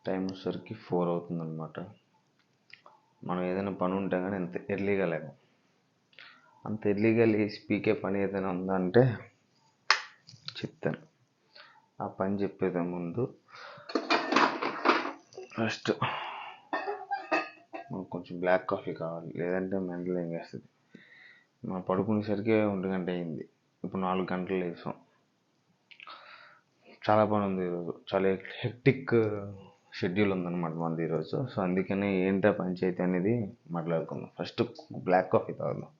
Time వచ్చేసరికి 4 అవుతుందన్నమాట. మనం ఏదైనా పని ఉంటే కానీ అంత ఎర్లీగా లేము. అంత ఎర్లీగా లేచి పీకే పని ఏదైనా ఉందా అంటే చెప్తాను. ఆ పని చెప్పేదే ముందు ఫస్ట్ మనకు కొంచెం బ్లాక్ కాఫీ కావాలి, లేదంటే మెంటల్ ఏం చేస్తుంది. మనం పడుకునేసరికి 1 గంట అయింది, ఇప్పుడు 4 గంటలు లేసాం. చాలా పని ఉంది ఈరోజు, చాలా హెక్టిక్ షెడ్యూల్ ఉందన్నమాట మనది ఈరోజు. సో అందుకని ఏంటా పంచాయతీ అనేది మాట్లాడుకుందాం. ఫస్ట్ బ్లాక్ కాఫీ తాగుదాం.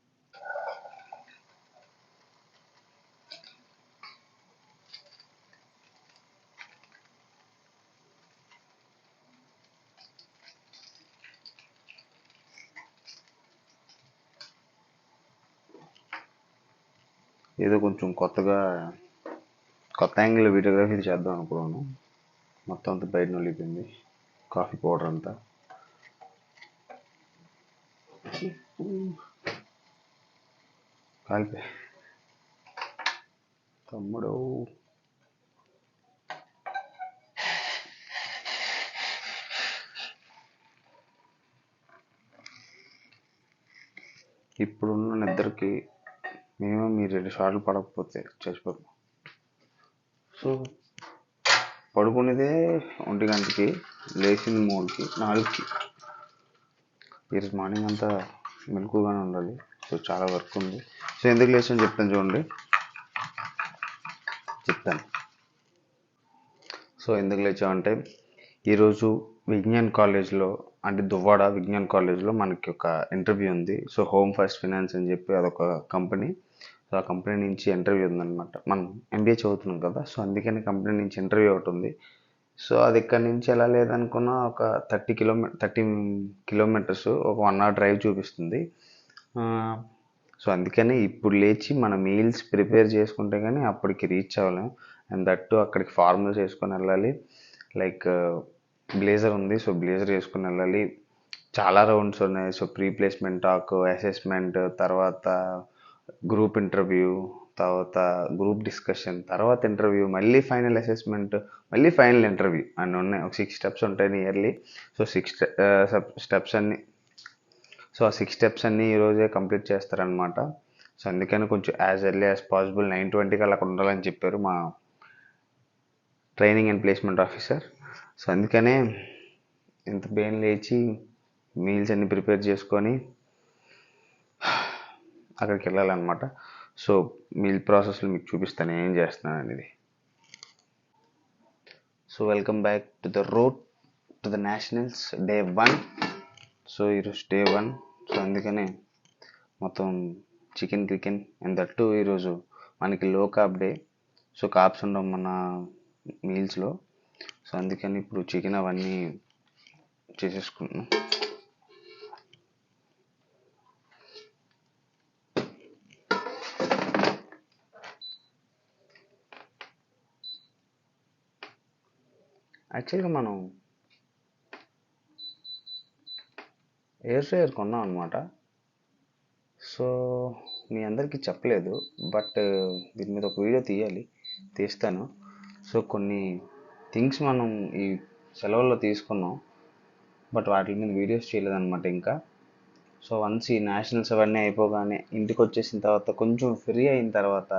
ఏదో కొంచెం కొత్త యాంగిల్ వీడియోగ్రఫీ చేద్దాం అనుకున్నాను. మొత్తం అంతా బయట నలిపింది కాఫీ పౌడర్ అంతా. కాలిపే తమ్ముడు. ఇప్పుడున్న నిద్రకి మినిమం మీరు 2 షాట్లు పడకపోతే చచ్చిపోతాం. సో పడుకునేదే 1 గంటకి, లేచింది 3కి 4కి. ఈరోజు మార్నింగ్ అంతా మెలకుగానే ఉండాలి. సో చాలా వర్క్ ఉంది. సో ఎందుకు లేచాను చెప్తాను చూడండి. సో ఎందుకు లేచామంటే ఈరోజు విజ్ఞాన్ కాలేజ్లో, అంటే దువ్వాడ విజ్ఞాన్ కాలేజ్లో మనకి ఒక ఇంటర్వ్యూ ఉంది. సో హోమ్ ఫస్ట్ ఫైనాన్స్ అని చెప్పి అదొక కంపెనీ. సో ఆ కంపెనీ నుంచి ఇంటర్వ్యూ ఉందన్నమాట. మనం ఎంబీఏ చదువుతున్నాం కదా, సో అందుకని కంపెనీ నుంచి ఇంటర్వ్యూ ఒకటి ఉంది. సో అది ఇక్కడ నుంచి ఎలా లేదనుకున్నా ఒక 13 కిలోమీటర్స్, ఒక 1 hour డ్రైవ్ చూపిస్తుంది. సో అందుకని ఇప్పుడు లేచి మన మీల్స్ ప్రిపేర్ చేసుకుంటే కానీ అప్పటికి రీచ్ అవ్వలేము. అండ్ దట్టు అక్కడికి ఫార్మల్స్ వేసుకొని వెళ్ళాలి. లైక్ బ్లేజర్ ఉంది, సో బ్లేజర్ వేసుకొని వెళ్ళాలి. చాలా రౌండ్స్ ఉన్నాయి. So pre placement talk, assessment, తర్వాత గ్రూప్ ఇంటర్వ్యూ, తర్వాత గ్రూప్ డిస్కషన్, తర్వాత ఇంటర్వ్యూ, మళ్ళీ ఫైనల్ అసెస్మెంట్, మళ్ళీ ఫైనల్ ఇంటర్వ్యూ అన్నీ ఉన్నాయి. ఒక 6 స్టెప్స్ ఉంటాయి నియర్లీ. సో 6 స్టెప్స్ అన్నీ ఆ 6 స్టెప్స్ అన్నీ ఈరోజే కంప్లీట్ చేస్తారనమాట. సో అందుకని కొంచెం యాజ్ ఎర్లీ యాజ్ పాసిబుల్ 9:20కి అలా అక్కడ ఉండాలని చెప్పారు మా training and placement officer. So అందుకనే ఇంత బేన్ లేచి మీల్స్ అన్నీ ప్రిపేర్ చేసుకొని అక్కడికి వెళ్ళాలన్నమాట. సో మీల్ ప్రాసెస్లో మీకు చూపిస్తాను ఏం చేస్తున్నాను అనేది. So welcome back to the road to the nationals day 1. So ఈరోజు డే 1. సో అందుకనే మొత్తం చికెన్ అండ్ దట్టు ఈరోజు మనకి లో కార్బ్ డే. సో కార్బ్స్ ఉండవు మన మీల్స్లో. సో అందుకని ఇప్పుడు చికెన్ అవన్నీ చేసేసుకుంటున్నాం. యాక్చువల్గా మనం ఎయిర్ ఫ్రైయర్ కొన్నాం అనమాట. సో మీ అందరికీ చెప్పలేదు, బట్ దీని మీద ఒక వీడియో తీస్తాను. సో కొన్ని థింగ్స్ మనం ఈ సెలవుల్లో తీసుకున్నాం, బట్ వాటి మీద వీడియోస్ చేయలేదన్నమాట ఇంకా. సో వన్స్ ఈ నేషనల్స్ అవన్నీ అయిపోగానే ఇంటికి వచ్చేసిన తర్వాత కొంచెం ఫ్రీ అయిన తర్వాత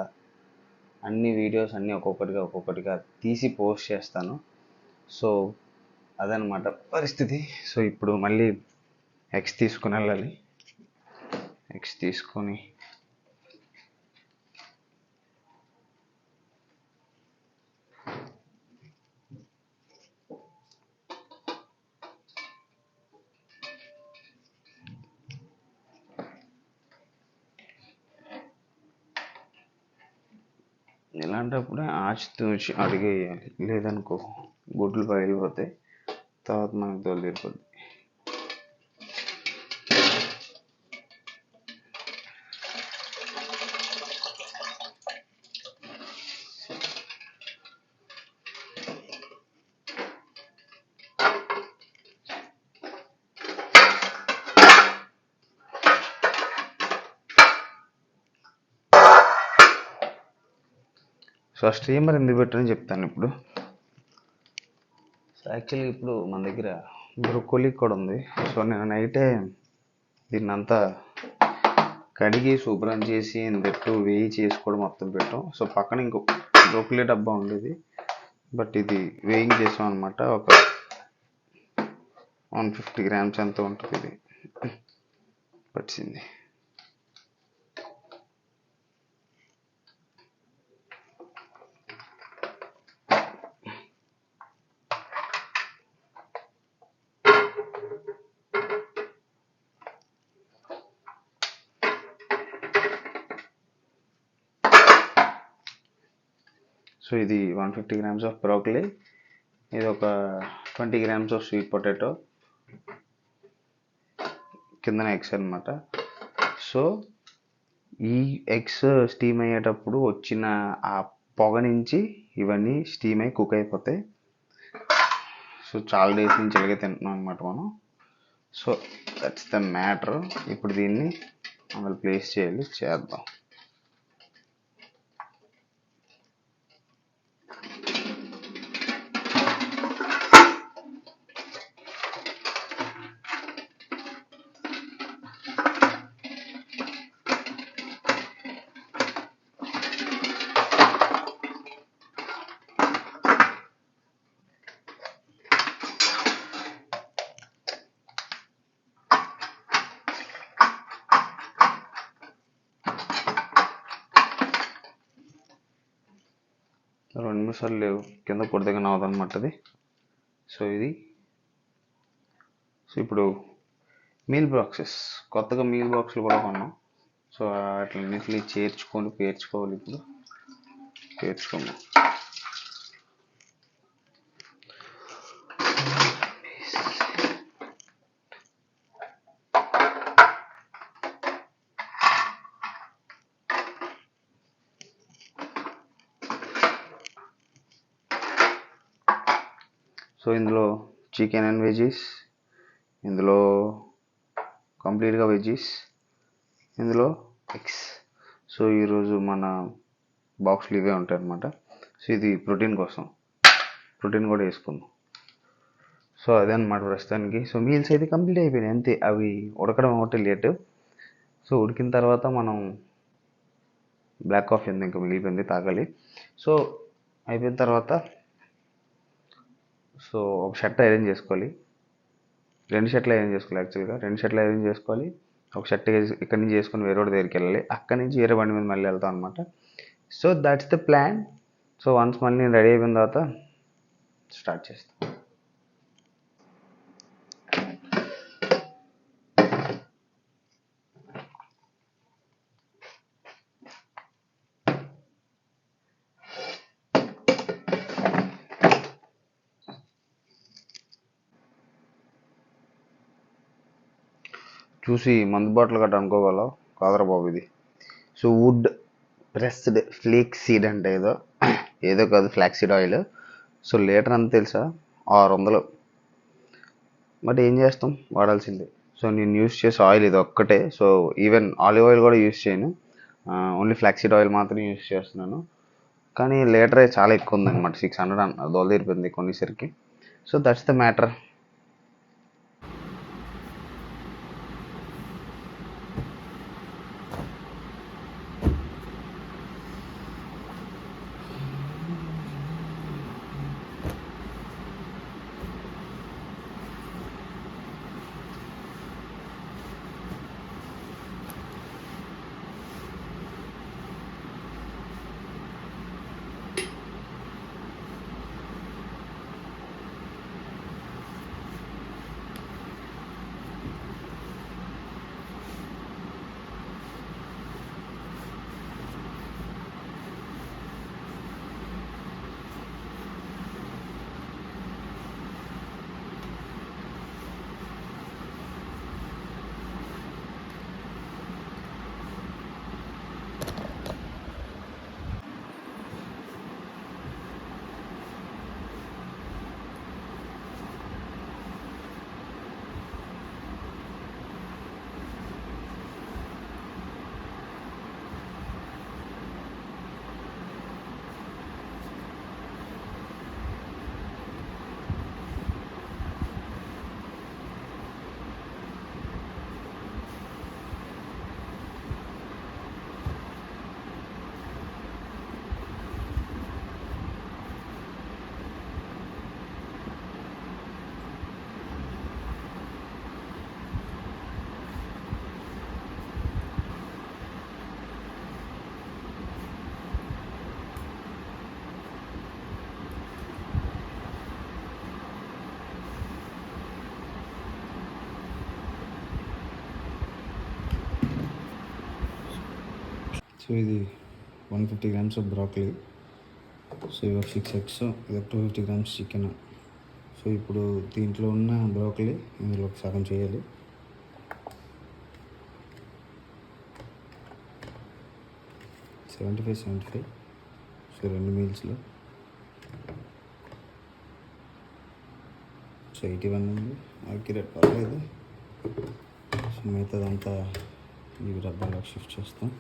అన్ని వీడియోస్ అన్నీ ఒక్కొక్కటిగా తీసి పోస్ట్ చేస్తాను. సో అదనమాట పరిస్థితి. సో ఇప్పుడు మళ్ళీ ఎగ్స్ తీసుకుని వెళ్ళాలి. ఎగ్స్ తీసుకొని ఇలాంటప్పుడే ఆచితూచి అడిగేయాలి, లేదనుకో గుడ్లు పగిలిపోతాయి, తర్వాత మనకు తోలు తీరిపోద్ది. సో ఆ స్ట్రీమర్ ఎందుకు పెట్టని చెప్తాను ఇప్పుడు. యాక్చువల్లీ ఇప్పుడు మన దగ్గర బ్రొకోలీ కూడా ఉంది. సో నేను నైటే దీన్నంతా కడిగి శుభ్రం చేసి పెట్టు వేయి చేసుకోవడం మొత్తం పెట్టాం. సో పక్కన ఇంకో బ్రొకోలీ డబ్బా ఉండేది, బట్ ఇది వేయింగ్ చేసాం అనమాట. ఒక 150 గ్రామ్స్ ఎంత ఉంటుంది ఇది పట్టింది. సో ఇది 150 గ్రామ్స్ ఆఫ్ బ్రోకలీ, ఇది ఒక 20 గ్రామ్స్ ఆఫ్ స్వీట్ పొటాటో, కిందన ఎగ్స్ అనమాట. సో ఈ ఎగ్స్ స్టీమ్ అయ్యేటప్పుడు వచ్చిన ఆ పొగ నుంచి ఇవన్నీ స్టీమ్ అయ్యి కుక్ అయిపోతాయి. సో చాలా డేస్ నుంచి ఇలాగే తింటున్నాం అనమాట మనం. So that's the matter. ఇప్పుడు దీన్ని మనం ప్లేస్ చేద్దాం. రెండు నిమిషాలు లేవు, కింద పొడిదగా నవ్వదనమాట అది. సో ఇప్పుడు మీల్ బాక్సెస్, కొత్తగా మీల్ బాక్సులు కూడా కొన్నాం. సో వాటిని పేర్చుకోవాలి. ఇప్పుడు పేర్చుకున్నాం. సో ఇందులో చికెన్ అండ్ వెజీస్, ఇందులో కంప్లీట్గా వెజీస్, ఇందులో ఎగ్స్. సో ఈరోజు మన బాక్స్లు ఇవే ఉంటాయి అన్నమాట. సో ఇది ప్రోటీన్ కోసం, ప్రోటీన్ కూడా వేసుకుందాం. సో అదే అన్నమాట ప్రస్తుతానికి. సో మీల్స్ అయితే కంప్లీట్ అయిపోయినాయి అంతే. అవి ఉడకడం ఒకటి లేటు. సో ఉడికిన తర్వాత మనం బ్లాక్ కాఫీ ఉంది ఇంకా మిగిలిపోయింది, తాగాలి. సో అయిపోయిన తర్వాత సో ఒక షర్ట్ ఐరన్ చేసుకోవాలి. 2 షర్ట్లు ఐరన్ చేసుకోవాలి. యాక్చువల్గా 2 షర్ట్లు ఐరన్ చేసుకోవాలి. ఒక షర్ట్ ఇక్కడి నుంచి చేసుకొని వేరే వాడి దగ్గరికి వెళ్ళాలి. అక్కడి నుంచి వేరే బండి మీద మళ్ళీ వెళ్తాం అనమాట. So that's the plan. So once మళ్ళీ నేను రెడీ అయిపోయిన తర్వాత స్టార్ట్ చేస్తాను. చూసి మందు బాటిల్ గట్ట అనుకోగలవు కాదరా బాబు ఇది. So wood pressed flake seed అంటే ఏదో కాదు, flax seed oil. So litre అంత తెలుసా, 600. బట్ ఏం చేస్తాం, వాడాల్సిందే. సో నేను యూస్ చేసే ఆయిల్ ఇది ఒక్కటే. సో ఈవెన్ ఆలివ్ ఆయిల్ కూడా యూస్ చేయను, ఓన్లీ ఫ్లాక్ సీడ్ ఆయిల్ మాత్రమే యూస్ చేస్తున్నాను. కానీ లీటరే చాలా ఎక్కువ ఉందన్నమాట, 600 దోల తీరిపోయింది కొన్నిసరికి. So that's the matter. So ఇది 150 grams ఆఫ్ బ్రాకలీ. సో ఇవి ఒక 6 eggs, ఇది 250 grams చికెన్. సో ఇప్పుడు దీంట్లో ఉన్న బ్రోకలీ ఇందులో సగం చేయాలి. $75 సో 2 మీల్స్లో. సో 81 ఉంది, యాక్యురేట్ పర్లేదు. సో మిగతాదంతా ఈ డబ్బాలోకి షిఫ్ట్ చేస్తాం.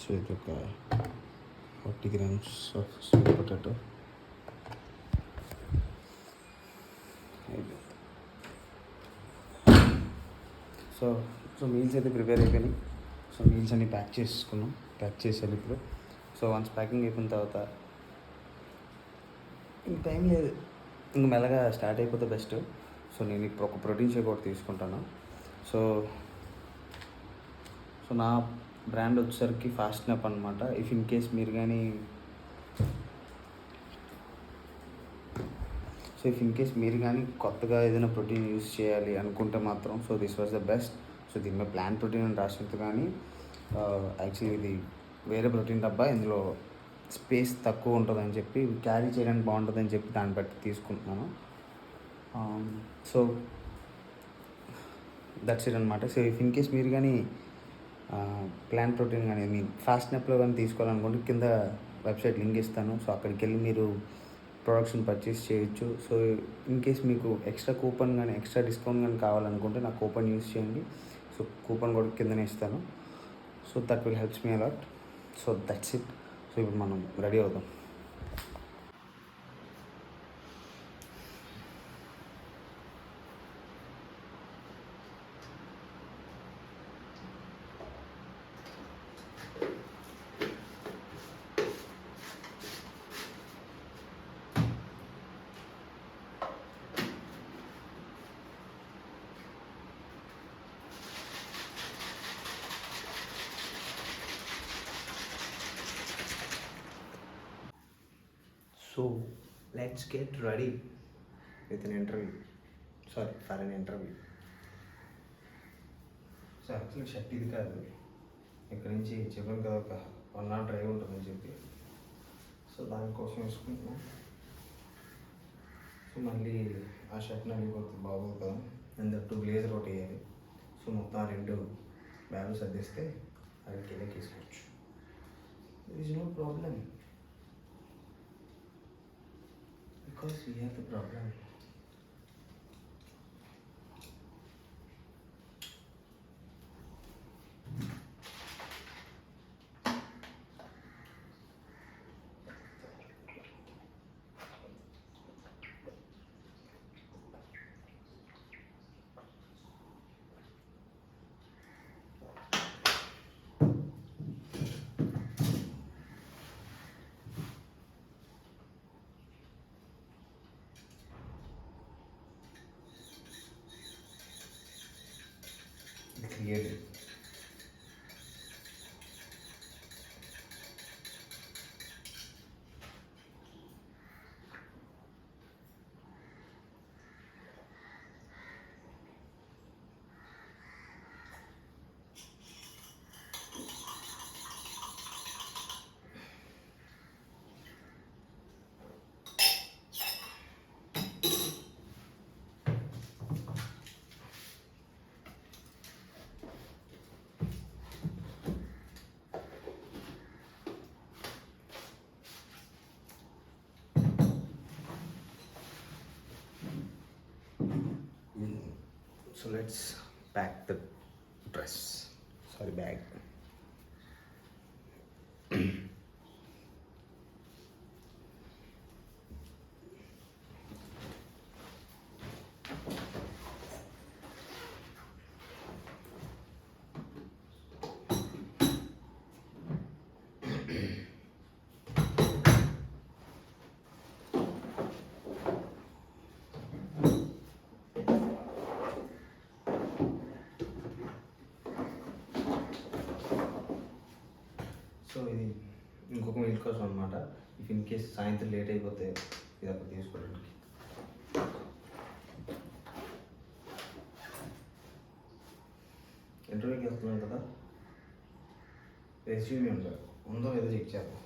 సో ఇది ఒక 40 grams of sweet potato. So so meals అయితే ప్రిపేర్ అయిపోయినాయి. సో మీల్స్ అన్ని ప్యాక్ చేసేయాలి ఇప్పుడు. సో వన్స్ ప్యాకింగ్ అయిపోయిన తర్వాత ఇంక టైం లేదు, ఇంక మెల్లగా స్టార్ట్ అయిపోతే బెస్ట్. సో నేను ఇప్పుడు ఒక ప్రోటీన్ షేక్ ఒకటి తీసుకుంటాను. సో నా బ్రాండ్ వచ్చేసరికి ఫాస్ట్నప్ అనమాట. ఇఫ్ ఇన్ కేస్ మీరు కానీ కొత్తగా ఏదైనా ప్రోటీన్ యూస్ చేయాలి అనుకుంటే మాత్రం so this was the best. So దీని మీద ప్లాంట్ ప్రోటీన్ అని రాసింది, కానీ యాక్చువల్లీ ఇది వేరే ప్రోటీన్ డబ్బా. ఇందులో స్పేస్ తక్కువ ఉంటుందని చెప్పి, క్యారీ చేయడానికి బాగుంటుందని చెప్పి దాన్ని బట్టి తీసుకుంటున్నాను. సో దట్స్ ఇట్ అనమాట. సో ఇఫ్ ఇన్ కేస్ మీరు కానీ ప్లాంట్ ప్రోటీన్ కానీ ఫాస్ట్నప్లో కానీ తీసుకోవాలనుకుంటే కింద వెబ్సైట్ లింక్ ఇస్తాను. సో అక్కడికి వెళ్ళి మీరు ప్రొడక్ట్స్ని పర్చేస్ చేయొచ్చు. సో ఇన్ కేస్ మీకు ఎక్స్ట్రా కూపన్ కానీ ఎక్స్ట్రా డిస్కౌంట్ కానీ కావాలనుకుంటే నా కూపన్ యూస్ చేయండి. సో కూపన్ కూడా కిందనే ఇస్తాను. So that will helps me a lot. So that's it. So ఇప్పుడు మనం రెడీ అవుదాం. So let's get ready with an interview. Sorry, for an interview. So actually shirt ఇది కాదు, ఇక్కడి నుంచి చెప్పాను కదా ఒక 1 hour డ్రైవ్ ఉంటుందని చెప్పి. సో దానికోసం వేసుకుంటున్నాం. సో మళ్ళీ ఆ షర్ట్ని అడిగిపోతే బాగోదు కదా, అండ్ దట్టు బ్లేజర్ ఒకటి వేయాలి. సో మొత్తం ఆ 2 బ్యాగులు సర్దిస్తే అది కిందకి తీసుకోవచ్చు. There is no problem. Because we have the problem. Created. So let's pack the bag. ఇంకొక మీల్ కోసం అనమాట. ఇఫ్ ఇన్ కేస్ సాయంత్రం లేట్ అయిపోతే ఇది అక్కడ తీసుకోవడానికి. ఇంటర్వ్యూకి వెళ్తున్నాం కదా, రెజ్యూమే ఉంటుంది, ఉందో ఏదో చెక్ చేద్దాం.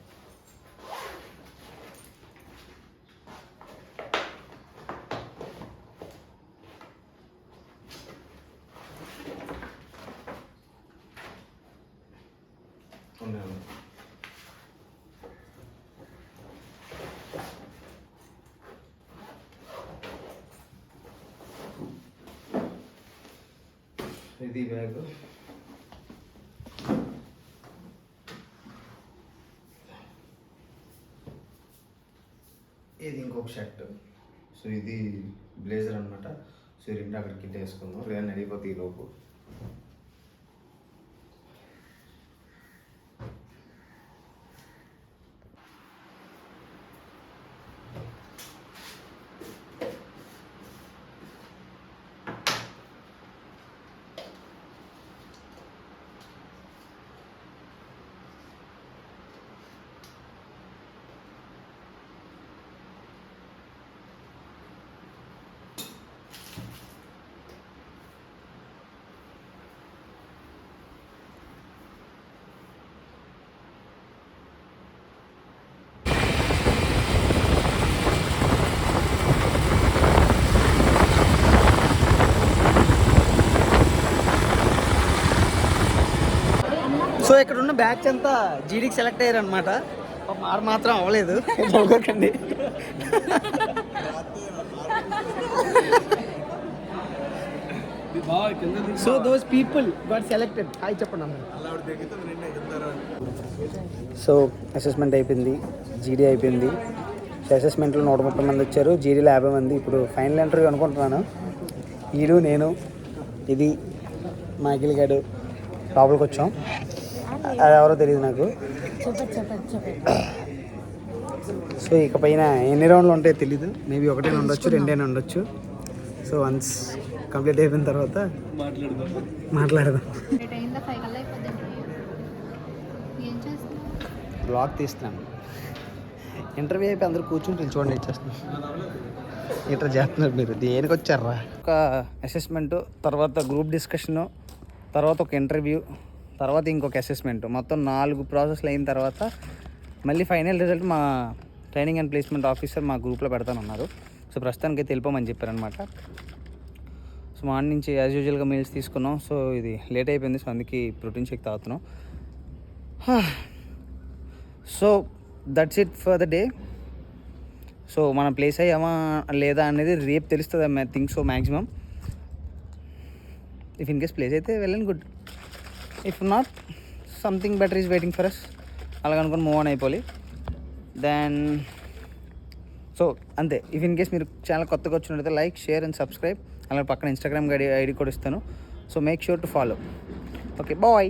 ఉన్నాను. ఇది బ్యాగ్, ఇది ఇంకొక షర్ట్. సో ఇది బ్లేజర్ అనమాట. సో ఈ రెండు అక్కడికి కిట్ వేసుకుందాం, రేపు అడిగిపోతే ఈ లోపు. సో ఇక్కడ ఉన్న బ్యాచ్ అంతా జీడీకి సెలెక్ట్ అయ్యారు అనమాట. మారు మాత్రం అవ్వలేదు, చదువుకోకండి. So those people got selected. Hi చెప్పండి అన్న. సో అసెస్మెంట్ అయిపోయింది, జీడీ అయిపోయింది. సో అసెస్మెంట్లో 130 మంది వచ్చారు, జీడీలో 50 మంది. ఇప్పుడు ఫైనల్ ఇంటర్వ్యూ అనుకుంటున్నాను. ఈడు నేను ఇది మా అఖిల్ గారు లోపలికి వచ్చాం. అది ఎవరో తెలియదు నాకు. సో ఇక పైన ఎన్ని రౌండ్లు ఉంటాయో తెలీదు. మేబీ ఒకటైనా ఉండొచ్చు, రెండైనా ఉండొచ్చు. సో వన్స్ కంప్లీట్ అయిపోయిన తర్వాత మాట్లాడదాం. బ్లాగ్ తీస్తున్నాను. ఇంటర్వ్యూ అయిపోయి అందరూ కూర్చుంటే చూడండి ఇచ్చేస్తున్నాను. ఇట్లా చేస్తున్నారు మీరు, దేనికి వచ్చారా? ఒక అసెస్మెంట్, తర్వాత గ్రూప్ డిస్కషను, తర్వాత ఒక ఇంటర్వ్యూ, తర్వాత ఇంకొక అసెస్మెంట్, మొత్తం 4 ప్రాసెస్లు అయిన తర్వాత మళ్ళీ ఫైనల్ రిజల్ట్ మా ట్రైనింగ్ అండ్ ప్లేస్మెంట్ ఆఫీసర్ మా గ్రూప్లో పెడతానన్నారు. సో ప్రస్తుతానికి అయితే వెళ్ళిపోమని చెప్పారనమాట. సో మార్నింగ్ నుంచి యాజ్ యూజువల్గా మీల్స్ తీసుకున్నాం. సో ఇది లేట్ అయిపోయింది, సో అందుకే ప్రోటీన్ షేక్ తాగుతున్నాం. So that's it for the day. So మనం ప్లేస్ అయ్యామా లేదా అనేది రేపు తెలుస్తుంది I think so maximum. If in case place అయితే వెళ్ళండి, good. If not, something better is waiting for us. అలాగనుకొని మూవ్ ఆన్ అయిపోవాలి. దెన్ సో అంతే. ఇఫ్ ఇన్ కేస్ మీరు ఛానల్ కొత్తగా వచ్చినట్లయితే లైక్, షేర్ అండ్ సబ్స్క్రైబ్. అలాగే పక్కన ఇన్స్టాగ్రామ్ ఐడి కూడా ఇస్తాను. So make sure to follow. Okay, bye.